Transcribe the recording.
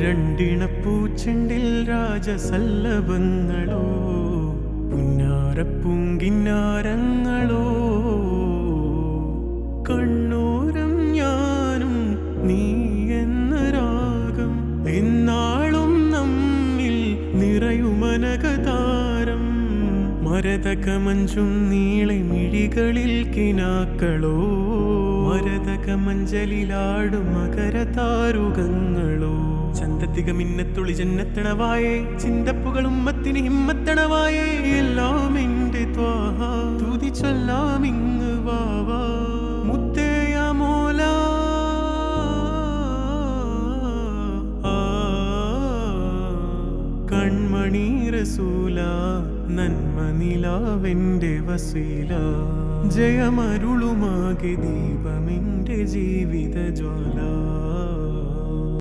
രണ്ടിണപ്പൂച്ചെണ്ടിൽ രാജസല്ലഭങ്ങളോ പുന്നാരപ്പൂങ്കിന്നാരങ്ങളോ കണ്ണൂരം ഞാനും നീ എന്ന രാഗം എന്നാളും നമ്മിൽ നിറയുമനകതാരം മരതകമഞ്ചും നീളെ മിഴികളിൽ കിനാക്കളോ മരതകമഞ്ചലിലാടും മകരതാരുകങ്ങളോ ചന്തത്തിക മിന്നത്തുളി ജന്നത്തണവായേ ചിന്തപ്പുകളും മത്തിന് ഹിമ്മത്തണവായേ എല്ലാം എന്റെ ത്വാഹ തുതി ചൊല്ലാമിങ് വാവാ മുത്തേയ മോല കൺമണി റസൂല നന്മ നിലാവെന്റെ വസീല ജയമരുളുമാകെ ദീപമെന്റെ ജീവിത ജ്വാല